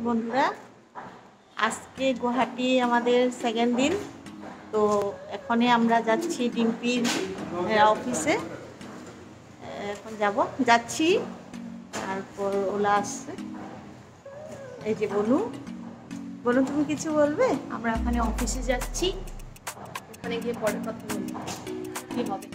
বন্ধুরা, আজকে গুয়াহাটি আমাদের সেকেন্ড দিন। তো এখনই আমরা যাচ্ছি ডিম্পির অফিসে। এখন যাচ্ছি, তারপর ওলা আসছে। এই যে বলুন, তুমি কিছু বলবে? আমরা ওখানে অফিসে যাচ্ছি, ওখানে গিয়ে পরে কথা বলবো কি হবে।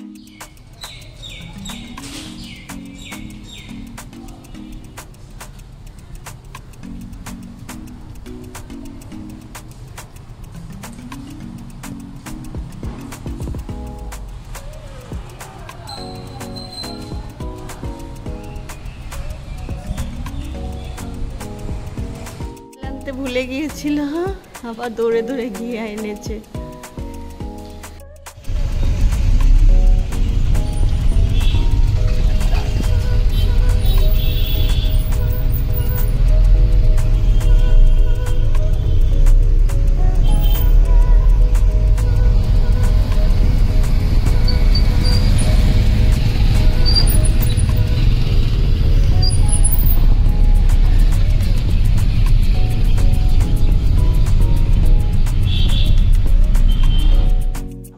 আনতে ভুলে গিয়েছিল, আবার দৌড়ে দৌড়ে গিয়ে এনেছে।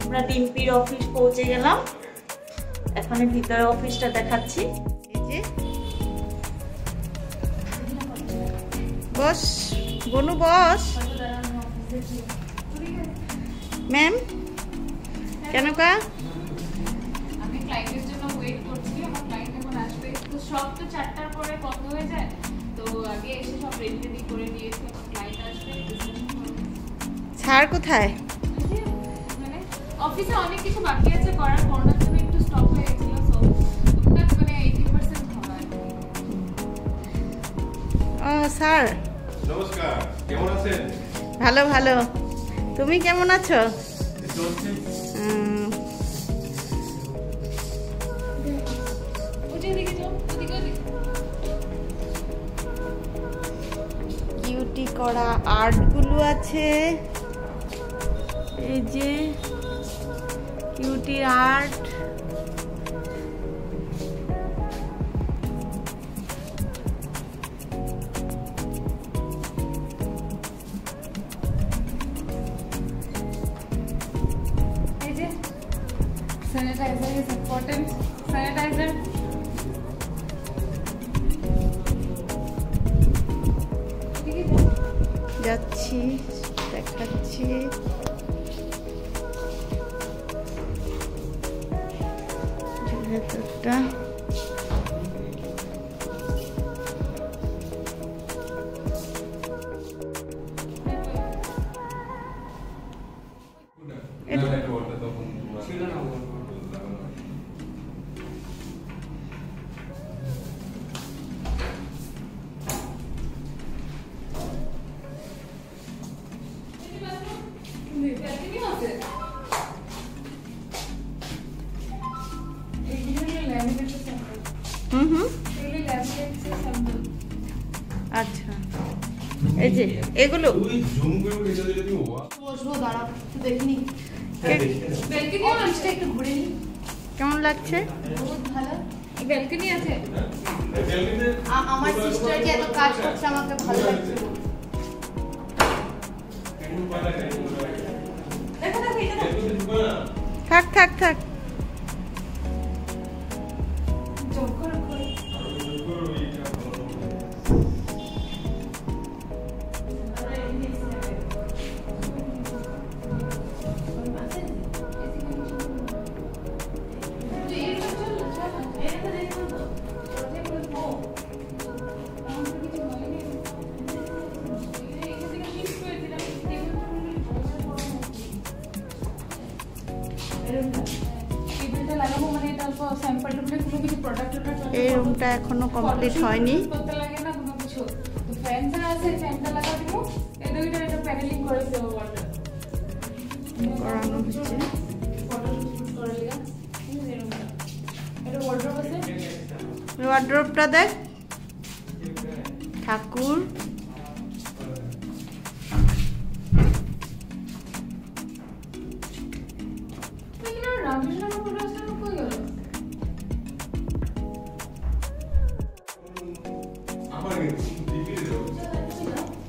আমরা ডিম্পির অফিস পৌঁছে গেলাম। এখন ভিতরে অফিসটা দেখাচ্ছি। এই যে বস, বনু বস। ম্যাম কেন কা? আমি ক্লায়েন্টের জন্য ওয়েট করছি, আমার ক্লায়েন্ট এখন আসবে। তো সব তো 4টার পরে বন্ধ হয়ে যায়, তো আগে এসে সব রেডি করে দিয়েছি। ক্লায়েন্ট আসবে, ডিসকাশন করব। স্যার কোথায়? মানে অফিসে অনেক কিছু বাকি আছে করার, করোনার জন্য একটু স্টপ হয়ে গেছিল। সো টুকটাক মানে 80% হবে আর কি। ও স্যার নমস্কার, কেমন আছেন? ভালো ভালো, তুমি কেমন আছো? কিউটি করা আর্টগুলো আছে। এই যে কিউটি আর্ট। এই যে স্যানিটাইজার ইজ ইম্পর্টেন্ট। স্যানিটাইজার যাচ্ছি, দেখাচ্ছি। ভেতরটা আচ্ছা। এই যে এগুলো বসবো, দাঁড়াও একটু দেখিনি। ব্যালকনি আসছে, একটু ঘুরে নি। কেমন লাগছে? বহুত ভালো। এই ব্যালকনি আছে। আমার সিস্টার যে এত কাজ করছে আমাকে ভালো লাগছে। দেখো দেখো এটা দেখো। থাক থাক থাক। এই রুমটা এখনো কমপ্লিট হয়নি। করানো হচ্ছে। ওয়ার্ড্রোবটা দেখ, ঠাকুর।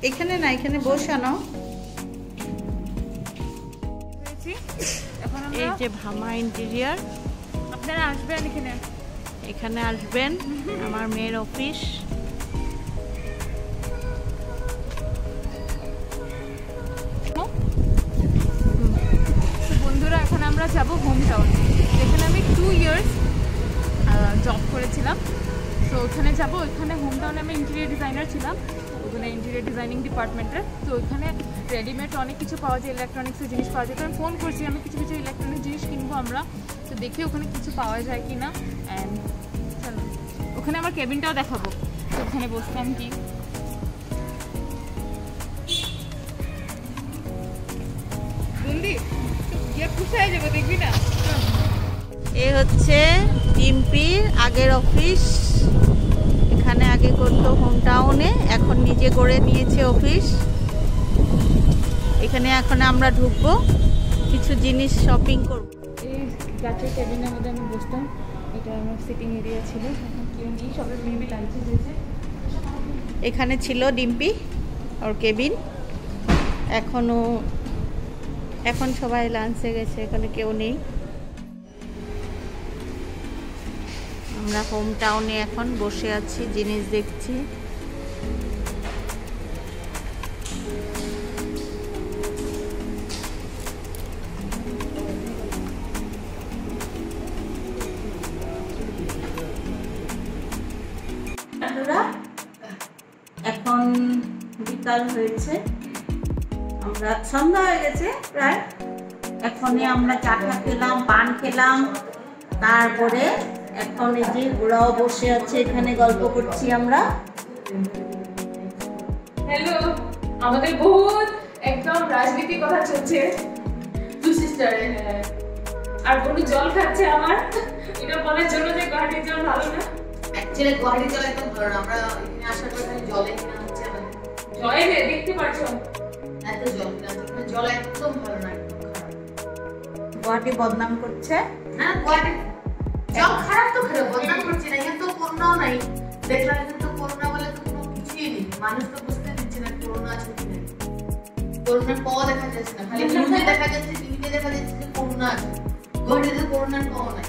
এখানে না, এখানে বসানো। এখন এই যে ভামা ইন্টেরিয়ার, আপনারা আসবেন এখানে আসবেন। আমার মেয়ের অফিস। বন্ধুরা এখন আমরা যাব হোম টাউন, যেখানে আমি 2 ইয়ার্স জব করেছিলাম। তো ওখানে যাব। ওইখানে হোম টাউনে আমি ইন্টেরিয়র ডিজাইনার ছিলাম, ওখানে ইন্টেরিয়র ডিজাইনিং ডিপার্টমেন্টের। তো ওইখানে রেডিমেড অনেক কিছু পাওয়া যায়, ইলেকট্রনিক্সের জিনিস পাওয়া যায়। তো আমি ফোন করছি, আমি কিছু কিছু ইলেকট্রনিক জিনিস কিনবো আমরা। তো দেখি ওখানে কিছু পাওয়া যায় কি না। অ্যান্ড চলো ওখানে আমার কেবিনটাও দেখাবো, তো ওখানে বসতাম কি। বন্দি গিয়ে পুষায় যাবে, দেখবি না। এ হচ্ছে ডিম্পির আগের অফিস। এখানে আগে করতো হোম টাউনে, এখন নিজে করে নিয়েছে অফিস। এখানে এখন আমরা ঢুকবো, কিছু জিনিস শপিং করব। এই গাছের কেবিনের মধ্যে আমি বসতাম, এটা আমার সিটিং এরিয়া ছিল। এখন কেউ নেই, সবাই মেবি লাঞ্চে যেতে। এখানে ছিল ডিম্পি ওর কেবিন। এখন সবাই লাঞ্চে গেছে, এখানে কেউ নেই। আমরা হোম টাউনে এখন বসে আছি, জিনিস দেখছি। এখন বিকাল হয়েছে, আমরা সন্ধ্যা হয়ে গেছে প্রায়। এখনই আমরা চাটা খেলাম, পান খেলাম, তারপরে এখন এই যে ওরাও বসে আছে, এখানে গল্প করছি আমরা। হ্যালো, আমাদের বহুত একদম রাজনীতি কথা চলছে। টু সিস্টার আর বন্ধু জল খাচ্ছে আমার, এটা বলার জন্য যে গুয়াহাটির জল ভালো না। অ্যাকচুয়ালি গুয়াহাটি জল একদম ভালো না। আমরা এখানে আসার পর খালি জলে কিনা হচ্ছে আমাদের। জলে দেখতে পাচ্ছো এত জল কিনা হচ্ছে, এখানে জল একদম ভালো না, একদম খারাপ। গুয়াহাটি বদনাম করছে। না গুয়াহাটি জল খারাপ তো খারাপ, বদনাম করছি না। এখানে তো করোনাও নাই, দেখলাম এখানে তো করোনা বলে তো কোনো কিছুই নেই। মানুষ তো বুঝতে দিচ্ছে না করোনা আছে কি নেই। করোনার পাওয়া দেখা যাচ্ছে না, খালি নিউজে দেখা যাচ্ছে, টিভিতে দেখা যাচ্ছে যে করোনা আছে। গুয়াহাটিতে করোনার পাওয়া নাই।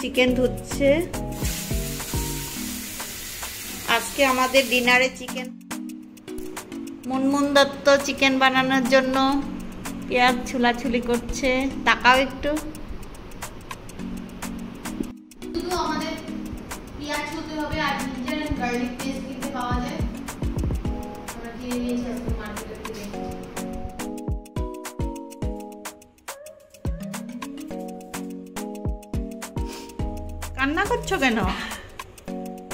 চিকেন ধুচ্ছে। আজকে আমাদের ডিনারে চিকেন। মুনমুন দত্ত চিকেন বানানোর জন্য পেঁয়াজ ছুলাছুলি করছে। তাকাও একটু। শুধু আমাদের পেঁয়াজ হতে হবে আর জিঞ্জার এন্ড গার্লিক পেস্ট কিনতে পাওয়া যায়। আমরা কিনে নিয়েছি আজকে মার্কেট থেকে। কান্না করছো কেন?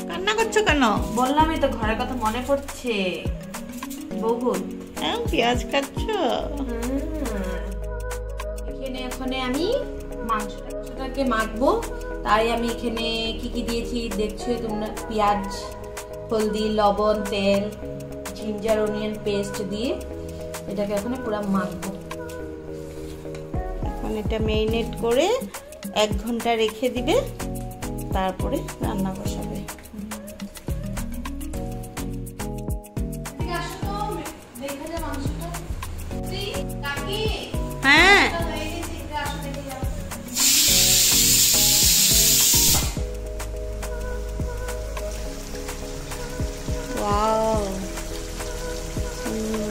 কান্না করছো কেন? বললামই তো ঘরের কথা মনে পড়ছে বহুত। পেঁয়াজ খাচ্ছো? এখানে এখন আমি মাংসটাকে মাখবো, তাই আমি এখানে কি কি দিয়েছি দেখছো তোমরা। পেঁয়াজ, হলদি, লবণ, তেল, জিঞ্জার অনিয়ন পেস্ট দিয়ে এটাকে এখন পুরো মাখবো। এখন এটা মেরিনেট করে 1 ঘন্টা রেখে দিবে, তারপরে রান্না বসাবে। হ্যাঁ, ওয়াও, সুন্দর।